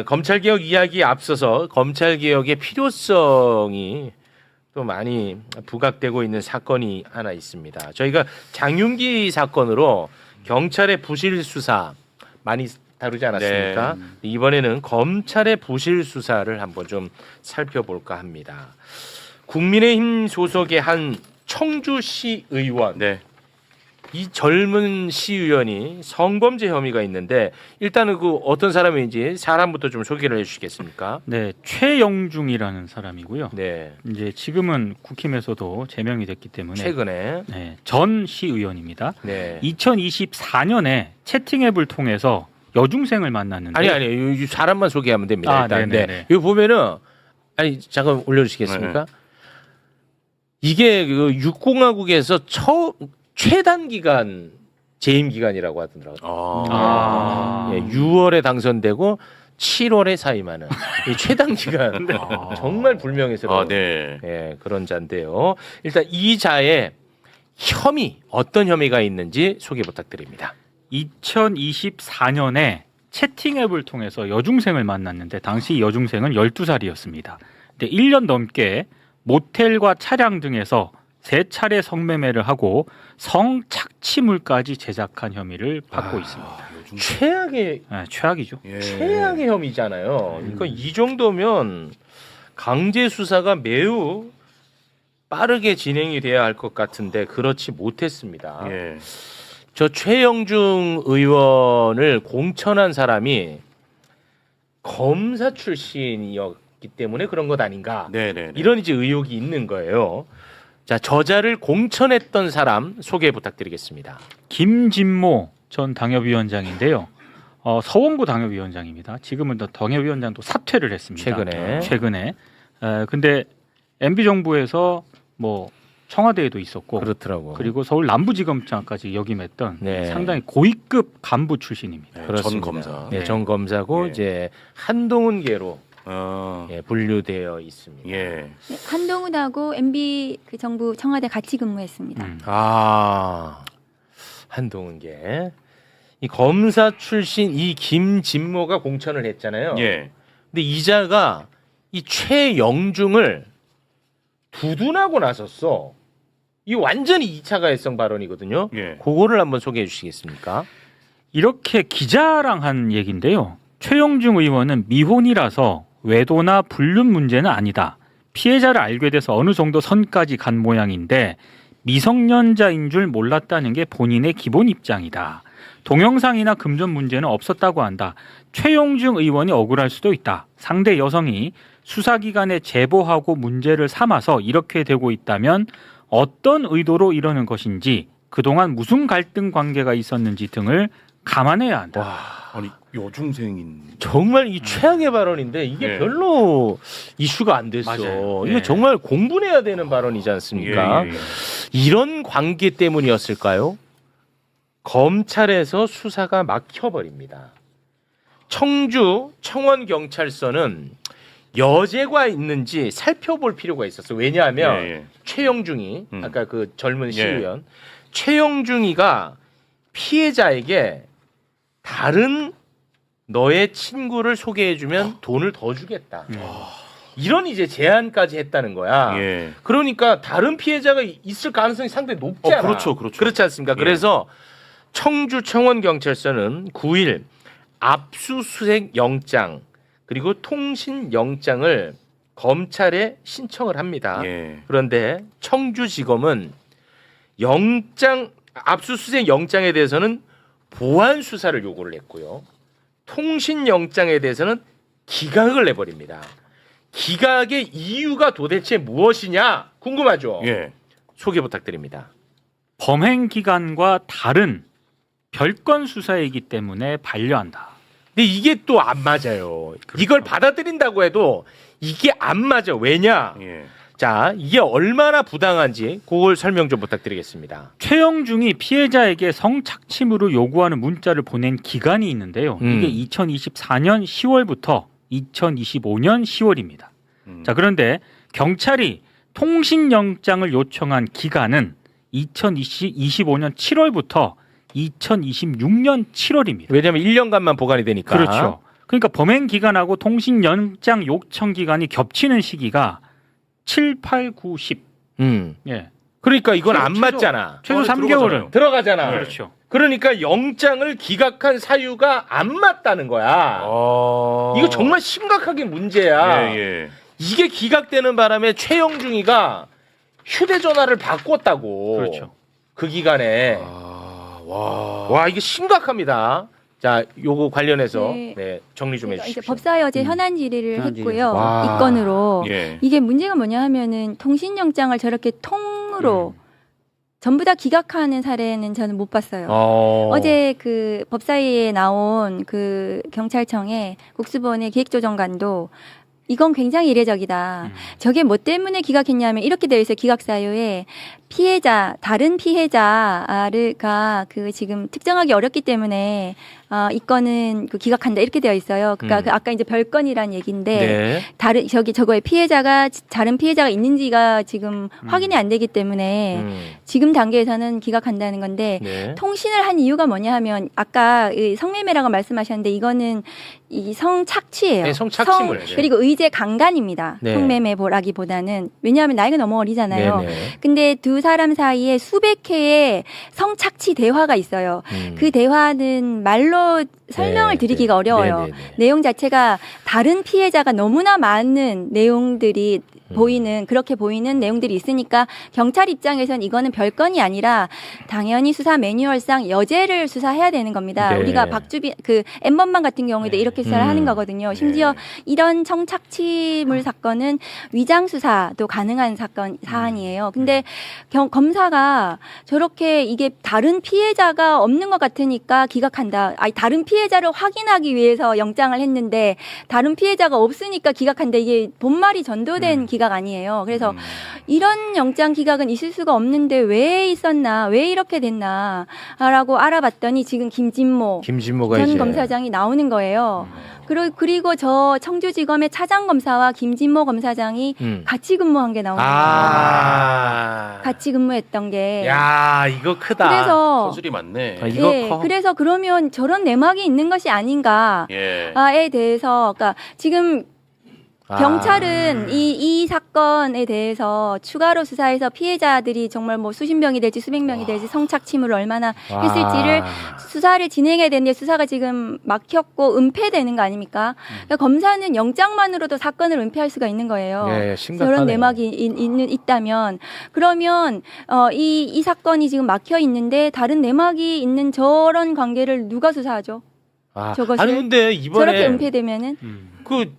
검찰개혁 이야기 앞서서 검찰개혁의 필요성이 또 많이 부각되고 있는 사건이 하나 있습니다. 저희가 장윤기 사건으로 경찰의 부실 수사 많이 다루지 않았습니까? 네. 이번에는 검찰의 부실 수사를 한번 좀 살펴볼까 합니다. 국민의힘 소속의 한 청주시 의원, 네. 이 젊은 시의원이 성범죄 혐의가 있는데 일단은 그 어떤 사람인지 사람부터 좀 소개를 해주시겠습니까? 네, 최영중이라는 사람이고요. 네, 이제 지금은 국힘에서도 제명이 됐기 때문에 최근에 네, 전 시의원입니다. 네. 2024년에 채팅 앱을 통해서 여중생을 만났는데 아니 이 사람만 소개하면 됩니다. 일단 네네네. 네. 여기 보면은 아니 잠깐 올려주시겠습니까? 이게 그 육공화국에서 최단 기간 재임 기간이라고 하더라고요. 예, 6월에 당선되고 7월에 사임하는 이 최단 기간 정말 불명예스러운 네. 예, 그런 자인데요. 일단 이 자의 혐의 어떤 혐의가 있는지 소개 부탁드립니다. 2024년에 채팅 앱을 통해서 여중생을 만났는데 당시 여중생은 12살이었습니다. 근데 1년 넘게 모텔과 차량 등에서 3차례 성매매를 하고 성착취물까지 제작한 혐의를 받고 있습니다. 최악의 네, 최악이죠. 예. 최악의 혐의잖아요. 그러니까 이 정도면 강제 수사가 매우 빠르게 진행이 돼야 할 것 같은데 그렇지 못했습니다. 예. 저 최영중 의원을 공천한 사람이 검사 출신이었기 때문에 그런 것 아닌가? 네네. 이런 이제 의혹이 있는 거예요. 자, 저자를 공천했던 사람 소개 부탁드리겠습니다. 김진모 전 당협위원장인데요. 서원구 당협위원장입니다. 지금은 또 당협위원장도 사퇴를 했습니다. 최근에. 근데 MB 정부에서 뭐 청와대에도 있었고, 그렇더라고. 그리고 서울 남부지검장까지 역임했던 네. 상당히 고위급 간부 출신입니다. 네, 전 검사. 네, 전 검사고 예. 이제 한동훈계로 예, 분류되어 있습니다. 예. 네, 한동훈하고 MB 그 정부 청와대 같이 근무했습니다. 한동훈계. 이 검사 출신 이 김진모가 공천을 했잖아요. 예. 근데 이자가 이 최영중을 두둔하고 나섰어. 이 완전히 2차 가해성 발언이거든요. 예. 그거를 한번 소개해 주시겠습니까? 이렇게 기자랑 한 얘기인데요. 최영중 의원은 미혼이라서 외도나 불륜 문제는 아니다. 피해자를 알게 돼서 어느 정도 선까지 간 모양인데 미성년자인 줄 몰랐다는 게 본인의 기본 입장이다. 동영상이나 금전 문제는 없었다고 한다. 최영중 의원이 억울할 수도 있다. 상대 여성이 수사기관에 제보하고 문제를 삼아서 이렇게 되고 있다면 어떤 의도로 이러는 것인지 그동안 무슨 갈등 관계가 있었는지 등을 감안해야 한다. 와, 아니 여중생인. 정말 이 최악의 발언인데 이게 네. 별로 이슈가 안 됐어. 맞아요. 이거 네. 정말 공분해야 되는 발언이지 않습니까? 예. 이런 관계 때문이었을까요? 검찰에서 수사가 막혀버립니다. 청주 청원경찰서는 여죄가 있는지 살펴볼 필요가 있었어. 왜냐하면 예. 최영중이 아까 그 젊은 예. 시의원 최영중이가 피해자에게 다른 너의 친구를 소개해주면 돈을 더 주겠다. 이런 이제 제안까지 했다는 거야. 예. 그러니까 다른 피해자가 있을 가능성이 상당히 높지 않아. 그렇죠. 그렇지 않습니까? 예. 그래서 청주 청원경찰서는 9일 압수수색 영장 그리고 통신 영장을 검찰에 신청을 합니다. 예. 그런데 청주지검은 압수수색 영장에 대해서는 보안 수사를 요구를 했고요. 통신 영장에 대해서는 기각을 내버립니다. 기각의 이유가 도대체 무엇이냐 궁금하죠? 예. 소개 부탁드립니다. 범행 기간과 다른 별건 수사이기 때문에 반려한다. 근데 이게 또 안 맞아요. 이걸 받아들인다고 해도 이게 안 맞아. 왜냐? 예. 자, 이게 얼마나 부당한지 그걸 설명 좀 부탁드리겠습니다. 최영중이 피해자에게 성착취물을 요구하는 문자를 보낸 기간이 있는데요. 이게 2024년 10월부터 2025년 10월입니다. 자, 그런데 경찰이 통신영장을 요청한 기간은 2025년 7월부터 2026년 7월입니다. 왜냐하면 1년간만 보관이 되니까. 그렇죠. 그러니까 범행 기간하고 통신 연장 요청 기간이 겹치는 시기가 7, 8, 9, 10. 예. 그러니까 이건 안 최소- 맞잖아. 최소 들어가잖아요. 3개월은. 들어가잖아. 그렇죠. 그러니까 영장을 기각한 사유가 안 맞다는 거야. 이거 정말 심각하게 문제야. 예. 이게 기각되는 바람에 최영중이가 휴대전화를 바꿨다고. 그렇죠. 그 기간에. 와 이게 심각합니다. 자, 요거 관련해서 네. 네, 정리 좀 그러니까 해주십시오. 이제 법사위 어제 현안 질의를 현안 질의. 했고요. 와. 이 건으로 예. 이게 문제가 뭐냐 하면은 통신영장을 저렇게 통으로 전부 다 기각하는 사례는 저는 못 봤어요. 어제 그 법사위에 나온 그 경찰청의 국수본의 기획조정관도 이건 굉장히 이례적이다. 저게 뭐 때문에 기각했냐면 이렇게 되어 있어요. 기각 사유에 피해자, 다른 피해자가 그 지금 특정하기 어렵기 때문에 이 건은 그 기각한다 이렇게 되어 있어요. 그러니까 그 아까 이제 별건이란 얘기인데 네. 다른 저거에 피해자가 다른 피해자가 있는지가 지금 확인이 안 되기 때문에 지금 단계에서는 기각한다는 건데 네. 통신을 한 이유가 뭐냐 하면 아까 이 성매매라고 말씀하셨는데 이거는 이 성착취예요. 네, 성착취물. 네. 그리고 의제 강간입니다. 네. 성매매보라기보다는 왜냐하면 나이가 너무 어리잖아요. 네네. 근데 두 사람 사이에 수백 회의 성착취 대화가 있어요. 그 대화는 말로 설명을 드리기가 어려워요. 네네네. 내용 자체가 다른 피해자가 너무나 많은 내용들이 보이는 그렇게 보이는 내용들이 있으니까 경찰 입장에선 이거는 별건이 아니라 당연히 수사 매뉴얼상 여죄를 수사해야 되는 겁니다. 네. 우리가 박주빈 그 N번방 같은 경우에도 이렇게 수사를 하는 거거든요. 심지어 이런 성착취물 사건은 위장 수사도 가능한 사안이에요. 근데 검사가 저렇게 이게 다른 피해자가 없는 것 같으니까 기각한다. 아니 다른 피해자를 확인하기 위해서 영장을 했는데 다른 피해자가 없으니까 기각한다. 이게 본말이 전도된 기각 아니에요. 그래서 이런 영장 기각은 있을 수가 없는데 왜 있었나, 왜 이렇게 됐나라고 알아봤더니 지금 김진모가 김진모가 전 이제 검사장이 나오는 거예요. 그리고 저 청주지검의 차장 검사와 김진모 검사장이 같이 근무한 게 나오는 거예요. 같이 근무했던 게. 야, 이거 크다. 그래서 선술이 많네. 이거 예, 커. 그래서 그러면 저런 내막이 있는 것이 아닌가에 예. 대해서, 그러니까 지금 경찰은 이 사건에 대해서 추가로 수사해서 피해자들이 정말 뭐 수십 명이 될지 수백 명이 될지 성착취물을 얼마나 했을지를 수사를 진행해야 되는데 수사가 지금 막혔고 은폐되는 거 아닙니까? 그러니까 검사는 영장만으로도 사건을 은폐할 수가 있는 거예요. 네, 심각하네요. 저런 내막이 있다면 그러면 이 사건이 지금 막혀 있는데 다른 내막이 있는 저런 관계를 누가 수사하죠? 저것을 아니 근데 이번에 저렇게 은폐되면은 그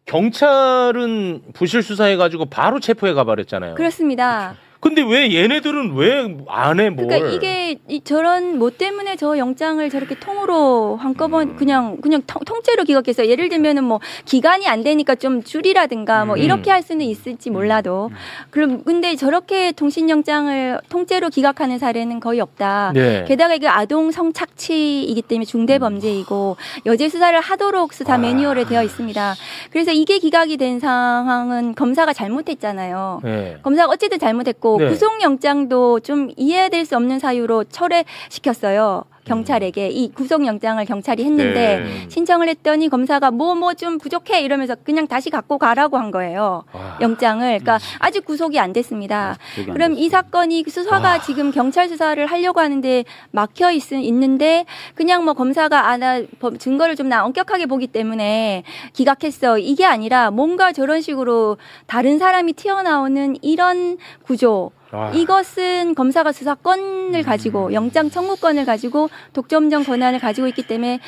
경찰은 부실 수사해가지고 바로 체포해 가버렸잖아요. 그렇습니다. 근데 왜 얘네들은 왜 안 해 뭘? 그러니까 이게 저런 뭐 때문에 저 영장을 저렇게 통으로 한꺼번에 그냥 통째로 기각했어요. 예를 들면은 뭐 기간이 안 되니까 좀 줄이라든가 뭐 이렇게 할 수는 있을지 몰라도 그럼 근데 저렇게 통신영장을 통째로 기각하는 사례는 거의 없다. 네. 게다가 이게 아동 성착취이기 때문에 중대범죄이고 여죄 수사를 하도록 수사 매뉴얼에 되어 있습니다. 그래서 이게 기각이 된 상황은 검사가 잘못했잖아요. 네. 검사가 어쨌든 잘못했고 네. 구속영장도 좀 이해될 수 없는 사유로 철회시켰어요. 경찰에게 이 구속영장을 경찰이 했는데 네. 신청을 했더니 검사가 뭐 좀 부족해 이러면서 그냥 다시 갖고 가라고 한 거예요. 영장을. 그러니까 아직 구속이 안 됐습니다. 그럼 이 사건이 수사가 지금 경찰 수사를 하려고 하는데 막혀 있는데 그냥 뭐 검사가 나 증거를 좀 나 엄격하게 보기 때문에 기각했어. 이게 아니라 뭔가 저런 식으로 다른 사람이 튀어나오는 이런 구조. 이것은 검사가 수사권을 가지고 영장 청구권을 가지고 독점적 권한을 가지고 있기 때문에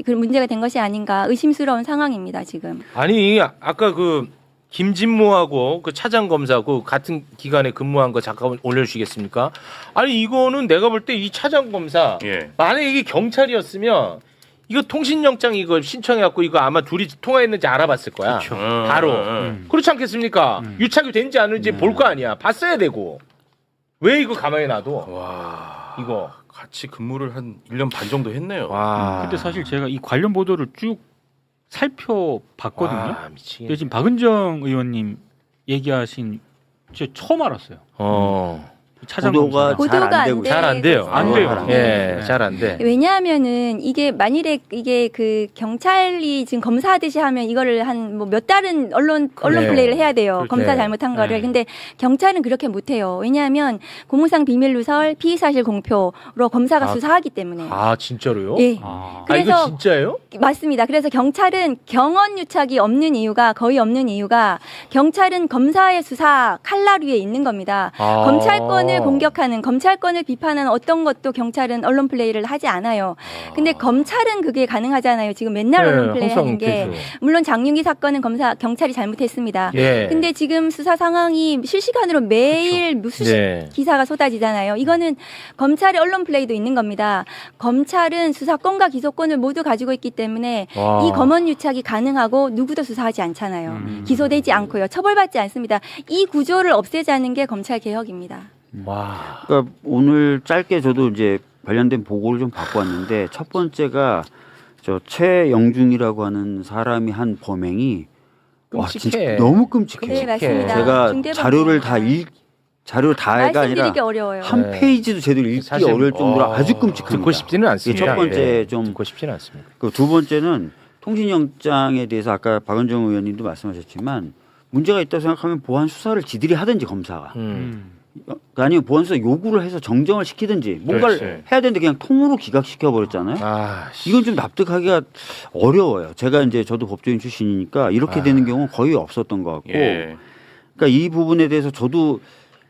그 문제가 된 것이 아닌가 의심스러운 상황입니다 지금. 아니 아까 그 김진모하고 그 차장 검사하고 같은 기간에 근무한 거 잠깐 올려주시겠습니까? 아니 이거는 내가 볼 때 이 차장 검사 예. 만약에 이게 경찰이었으면 이거 통신영장 이거 신청해갖고 이거 아마 둘이 통화했는지 알아봤을 거야. 그렇죠. 바로. 그렇지 않겠습니까? 유착이 된지 않은지 볼 거 아니야. 봤어야 되고. 왜 이거 가만히 놔둬? 와. 이거. 같이 근무를 한 1년 반 정도 했네요. 와. 근데 사실 제가 이 관련 보도를 쭉 살펴봤거든요. 와, 근데 미치겠네. 지금 박은정 의원님 얘기하신 저 처음 알았어요. 차장 보도가 검사가. 잘 보도가 안 되고 안 잘 안 돼요. 안 돼요. 안 예, 네. 잘 안 돼. 왜냐하면은 이게 만일에 이게 그 경찰이 지금 검사하듯이 하면 이거를 한 뭐 몇 달은 언론 네. 플레이를 해야 돼요. 그렇죠. 검사 네. 잘못한 거를. 네. 근데 경찰은 그렇게 못 해요. 왜냐하면 공무상 비밀 누설, 피의 사실 공표로 검사가 아, 수사하기 때문에. 아 진짜로요? 예. 아. 아, 이거 그래서- 진짜예요? 맞습니다. 그래서 경찰은 경언 유착이 없는 이유가 거의 없는 이유가 경찰은 검사의 수사 칼날 위에 있는 겁니다. 아. 검찰권을 공격하는 검찰권을 비판하는 어떤 것도 경찰은 언론 플레이를 하지 않아요. 근데 검찰은 그게 가능하잖아요. 지금 맨날 네, 언론 플레이 항상 하는 게 계속. 물론 장윤기 사건은 경찰이 잘못했습니다. 예. 근데 지금 수사 상황이 실시간으로 매일 수십 네. 기사가 쏟아지잖아요. 이거는 검찰의 언론 플레이도 있는 겁니다. 검찰은 수사권과 기소권을 모두 가지고 있기 때문에 와. 이 검언 유착이 가능하고 누구도 수사하지 않잖아요. 기소되지 않고요. 처벌받지 않습니다. 이 구조를 없애자는 게 검찰 개혁입니다. 와. 그러니까 오늘 짧게 저도 이제 관련된 보고를 좀 받고 왔는데 첫 번째가 저 최영중이라고 하는 사람이 한 범행이 와 진짜 끔찍해. 너무 끔찍해요. 네, 맞습니다. 제가 중대범죄입니다. 자료를 다가 아니라 말씀드리기 어려워요. 한 네. 페이지도 제대로 읽기 사실- 어려울 정도로 아주 끔찍합니다. 듣고 싶지는 않습니다. 첫 번째 예, 좀 듣고 싶지는 않습니다. 그 두 번째는 통신영장에 대해서 아까 박은정 의원님도 말씀하셨지만 문제가 있다고 생각하면 보안 수사를 지들이 하든지 검사가 아니면 보안 수사 요구를 해서 정정을 시키든지 뭔가를 그렇지. 해야 되는데 그냥 통으로 기각시켜 버렸잖아요. 아, 이건 좀 납득하기가 어려워요. 제가 이제 저도 법조인 출신이니까 이렇게 되는 경우는 거의 없었던 것 같고, 예. 그러니까 이 부분에 대해서 저도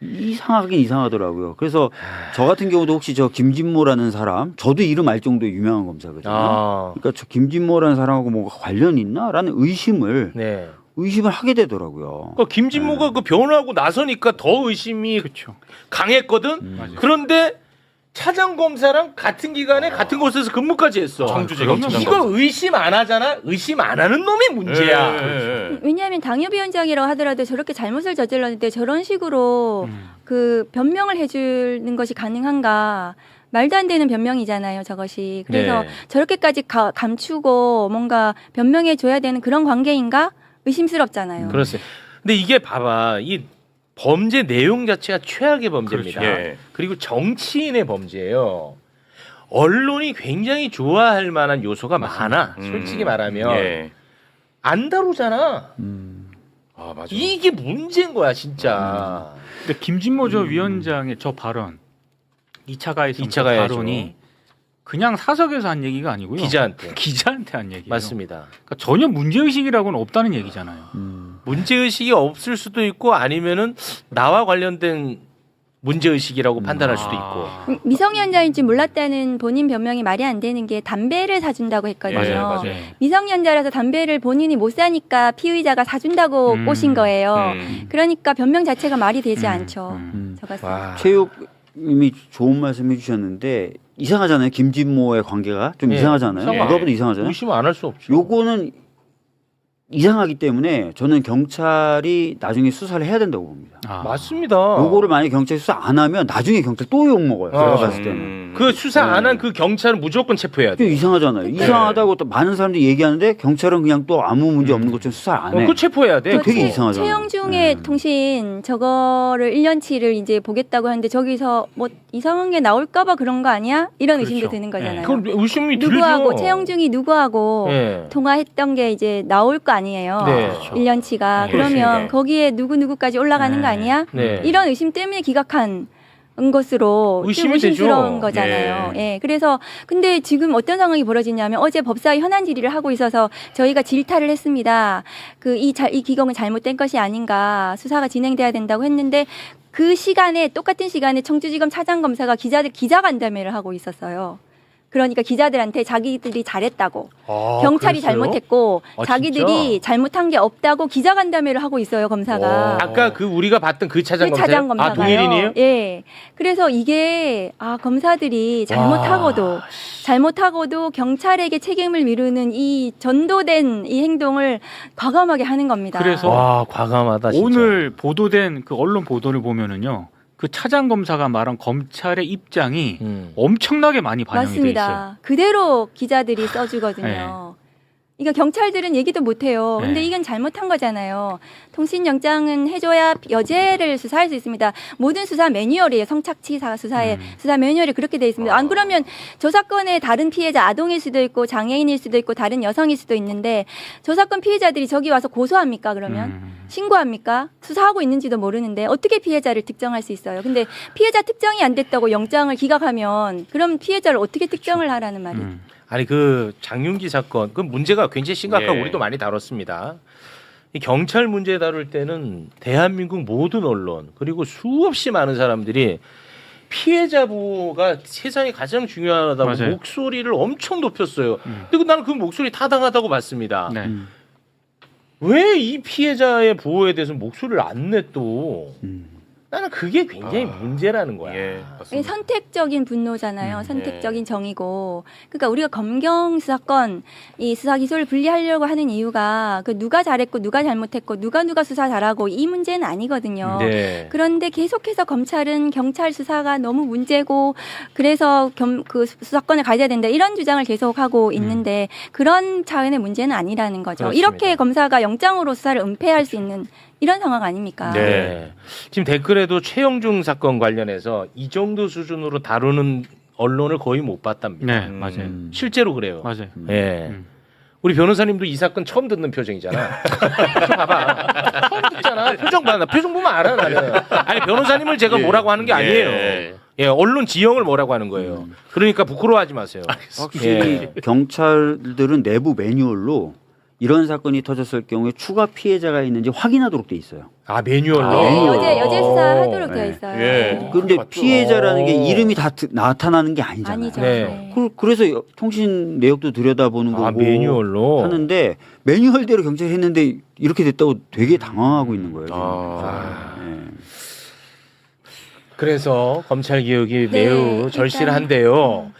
이상하긴 이상하더라고요. 그래서 저 같은 경우도 혹시 저 김진모라는 사람, 저도 이름 알 정도의 유명한 검사거든요. 아, 그러니까 저 김진모라는 사람하고 뭐가 관련이 있나라는 의심을 네. 하게 되더라고요. 그러니까 김진모가 그 변호하고 나서니까 더 의심이 그렇죠. 강했거든. 맞아요. 그런데 차장 검사랑 같은 기간에 같은 곳에서 근무까지 했어. 청주지검 이거 의심 안 하잖아. 의심 안 하는 놈이 문제야. 예. 왜냐하면 당협위원장이라고 하더라도 저렇게 잘못을 저질렀는데 저런 식으로 그 변명을 해주는 것이 가능한가? 말도 안 되는 변명이잖아요, 저것이. 그래서 네. 저렇게까지 감추고 뭔가 변명해 줘야 되는 그런 관계인가? 의심스럽잖아요. 그렇습니다. 근데 이게 봐봐. 이 범죄 내용 자체가 최악의 범죄입니다. 그렇죠. 예. 그리고 정치인의 범죄예요. 언론이 굉장히 좋아할 만한 요소가 많아. 솔직히 말하면 예. 안 다루잖아. 아 맞아. 이게 문제인 거야, 진짜. 근데 김진모 저 위원장의 저 발언 2차 가해성 2차 가해죠. 발언이 그냥 사석에서 한 얘기가 아니고요. 기자한테. 기자한테 한 얘기예요. 맞습니다. 그러니까 전혀 문제의식이라고는 없다는 얘기잖아요. 문제의식이 없을 수도 있고 아니면은 나와 관련된 문제의식이라고 판단할 수도 있고. 미성년자인지 몰랐다는 본인 변명이 말이 안 되는 게 담배를 사준다고 했거든요. 예, 맞아요. 네. 미성년자라서 담배를 본인이 못 사니까 피의자가 사준다고 꼬신 거예요. 그러니까 변명 자체가 말이 되지 않죠. 저 같습니다. 와. 체육님이 좋은 말씀 해주셨는데 이상하잖아요. 김진모의 관계가 좀 예, 이상하잖아요. 이상해. 누가 봐도 이상하잖아요. 의심 안 할 수 없죠. 요거는 이상하기 때문에 저는 경찰이 나중에 수사를 해야 된다고 봅니다. 아. 맞습니다. 요거를 만약에 경찰이 수사 안 하면 나중에 경찰 또 욕 먹어요. 제가 어. 봤을 때는. 그 수사 안 한 그 경찰은 무조건 체포해야 좀 돼. 이상하잖아요. 이상하다고 또 많은 사람들이 얘기하는데 경찰은 그냥 또 아무 문제 없는 것처럼 수사를 안 해. 그 체포해야 돼. 되게 그거. 이상하잖아요. 최영중의 통신 저거를 1년치를 이제 보겠다고 하는데 저기서 뭐 이상한 게 나올까봐 그런 거 아니야? 이런 의심도 그렇죠. 드는 거잖아요. 그건 의심이 들죠. 누구하고 최영중이 누구하고 예. 통화했던 게 이제 나올 거 아니에요. 네. 1년치가 네. 그러면 그렇습니다. 거기에 누구누구까지 올라가는 네. 거 아니야? 네. 이런 의심 때문에 기각한 것으로 의심이 의심스러운 되죠. 거잖아요. 예. 그래서 근데 지금 어떤 상황이 벌어지냐면 어제 법사위 현안 질의를 하고 있어서 저희가 질타를 했습니다. 이 기공은 잘못된 것이 아닌가 수사가 진행돼야 된다고 했는데 그 시간에 똑같은 시간에 청주지검 차장검사가 기자간담회를 하고 있었어요. 그러니까 기자들한테 자기들이 잘했다고 아, 경찰이 그랬어요? 잘못했고 아, 자기들이 진짜? 잘못한 게 없다고 기자간담회를 하고 있어요 검사가. 아까 그 우리가 봤던 그 차장 그 검사. 차장 아, 검사가요. 동일인이에요? 예. 그래서 이게 검사들이 잘못하고도 경찰에게 책임을 미루는 이 전도된 이 행동을 과감하게 하는 겁니다. 그래서 와, 과감하다 진짜. 오늘 보도된 그 언론 보도를 보면은요. 그 차장 검사가 말한 검찰의 입장이 엄청나게 많이 반영이 돼 있어요. 맞습니다. 그대로 기자들이 써주거든요. 이거 경찰들은 얘기도 못 해요. 근데 네. 이건 잘못한 거잖아요. 통신영장은 해줘야 여죄를 수사할 수 있습니다. 모든 수사 매뉴얼이에요. 성착취 수사의 수사 매뉴얼이 그렇게 돼 있습니다. 안 그러면 저 사건의 다른 피해자 아동일 수도 있고 장애인일 수도 있고 다른 여성일 수도 있는데 저 사건 피해자들이 저기 와서 고소합니까? 그러면 신고합니까? 수사하고 있는지도 모르는데 어떻게 피해자를 특정할 수 있어요? 근데 피해자 특정이 안 됐다고 영장을 기각하면 그럼 피해자를 어떻게 특정을 하라는 말이에요? 아니 그 장윤기 사건 그 문제가 굉장히 심각하고 예. 우리도 많이 다뤘습니다. 이 경찰 문제 다룰 때는 대한민국 모든 언론 그리고 수없이 많은 사람들이 피해자 보호가 세상에 가장 중요하다고 맞아요. 목소리를 엄청 높였어요. 근데 나는 그 목소리 타당하다고 봤습니다. 네. 왜 이 피해자의 보호에 대해서 목소리를 안 내 또? 나는 그게 굉장히 문제라는 거야. 예, 이게 맞습니다. 선택적인 분노잖아요. 선택적인 정의고. 그러니까 우리가 검경 수사권 이 수사 기소를 분리하려고 하는 이유가 그 누가 잘했고 누가 잘못했고 누가 수사 잘하고 이 문제는 아니거든요. 네. 그런데 계속해서 검찰은 경찰 수사가 너무 문제고 그래서 그 수사권을 가져야 된다 이런 주장을 계속하고 있는데 그런 차원의 문제는 아니라는 거죠. 그렇습니다. 이렇게 검사가 영장으로 수사를 은폐할 수 있는 이런 상황 아닙니까? 네. 지금 댓글에도 최영중 사건 관련해서 이 정도 수준으로 다루는 언론을 거의 못 봤답니다. 네, 맞아요. 실제로 그래요. 맞아요. 예. 우리 변호사님도 이 사건 처음 듣는 표정이잖아. 좀 봐봐. 처음 듣잖아. 표정 봐. 나 표정 보면 알아. 나는. 아니 변호사님을 제가 뭐라고 하는 게 아니에요. 예, 언론 지형을 뭐라고 하는 거예요. 그러니까 부끄러워하지 마세요. 확실히 경찰들은 내부 매뉴얼로 이런 사건이 터졌을 경우에 추가 피해자가 있는지 확인하도록 돼 있어요. 아 매뉴얼로. 네, 여죄 수사하도록 네. 되어 있어요. 예. 그런데 맞죠. 피해자라는 게 이름이 다 나타나는 게 아니잖아요. 아니죠. 네. 네. 그래서 통신 내역도 들여다보는 거고 아 매뉴얼로. 하는데 매뉴얼대로 경찰이 했는데 이렇게 됐다고 되게 당황하고 있는 거예요. 지금. 아. 네. 그래서 검찰 개혁이 네, 매우 일단, 절실한데요.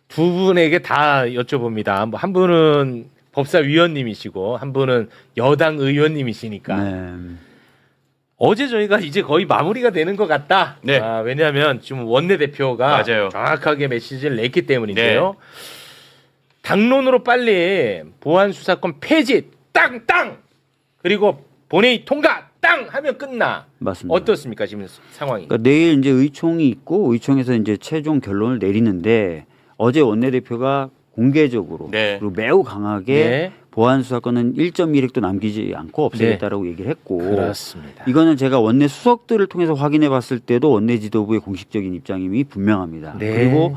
두 분에게 다 여쭤봅니다. 뭐 한 분은 법사위원님이시고 한 분은 여당 의원님이시니까 네. 어제 저희가 이제 거의 마무리가 되는 것 같다. 네. 아, 왜냐하면 지금 원내대표가 맞아요. 정확하게 메시지를 냈기 때문인데요. 당론으로 빨리 보안 수사권 폐지 땅 그리고 본회의 통과 땅 하면 끝나. 맞습니다. 어떻습니까 지금 상황이? 그러니까 내일 이제 의총이 있고 의총에서 이제 최종 결론을 내리는데 어제 원내대표가 공개적으로 네. 그리고 매우 강하게 네. 보안 수사권은 1.1획도 남기지 않고 없애겠다라고 얘기를 했고 그렇습니다. 이거는 제가 원내 수석들을 통해서 확인해 봤을 때도 원내 지도부의 공식적인 입장임이 분명합니다. 네. 그리고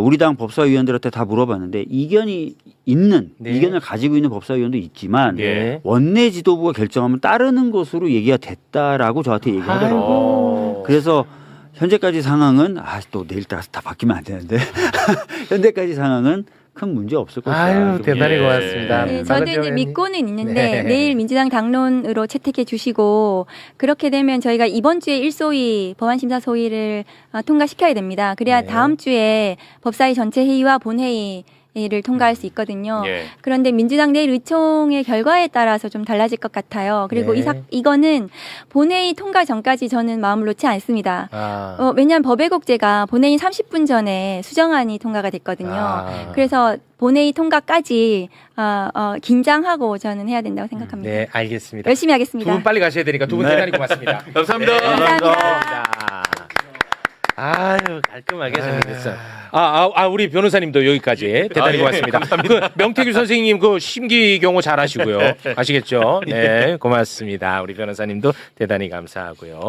우리 당 법사위원들한테 다 물어봤는데 이견이 있는 네. 이견을 가지고 있는 법사위원도 있지만 네. 원내 지도부가 결정하면 따르는 것으로 얘기가 됐다라고 저한테 얘기하더라고요. 아이고. 그래서 현재까지 상황은 또 내일 다 바뀌면 안 되는데 현재까지 상황은 큰 문제 없을 것이다. 아유 대단히 예. 고맙습니다. 네, 저도 박은정 이제 의원님. 믿고는 있는데 네. 내일 민주당 당론으로 채택해 주시고 그렇게 되면 저희가 이번 주에 일소위 법안심사 소위를 통과시켜야 됩니다. 그래야 네. 다음 주에 법사위 전체 회의와 본회의 를 통과할 수 있거든요. 예. 그런데 민주당 내일 의총의 결과에 따라서 좀 달라질 것 같아요. 그리고 네. 이거는 본회의 통과 전까지 저는 마음을 놓지 않습니다. 아. 왜냐하면 법외국제가 본회의 30분 전에 수정안이 통과가 됐거든요. 아. 그래서 본회의 통과까지 긴장하고 저는 해야 된다고 생각합니다. 네, 알겠습니다. 열심히 두 하겠습니다. 분 빨리 가셔야 되니까 두 분 네. 대단히 고맙습니다. 감사합니다. 네, 감사합니다. 아유 깔끔하게 정리됐어요. 우리 변호사님도 여기까지 대단히 예, 고맙습니다. 그 명태규 선생님 그 심기 경호 잘하시고요. 아시겠죠? 네, 고맙습니다. 우리 변호사님도 대단히 감사하고요.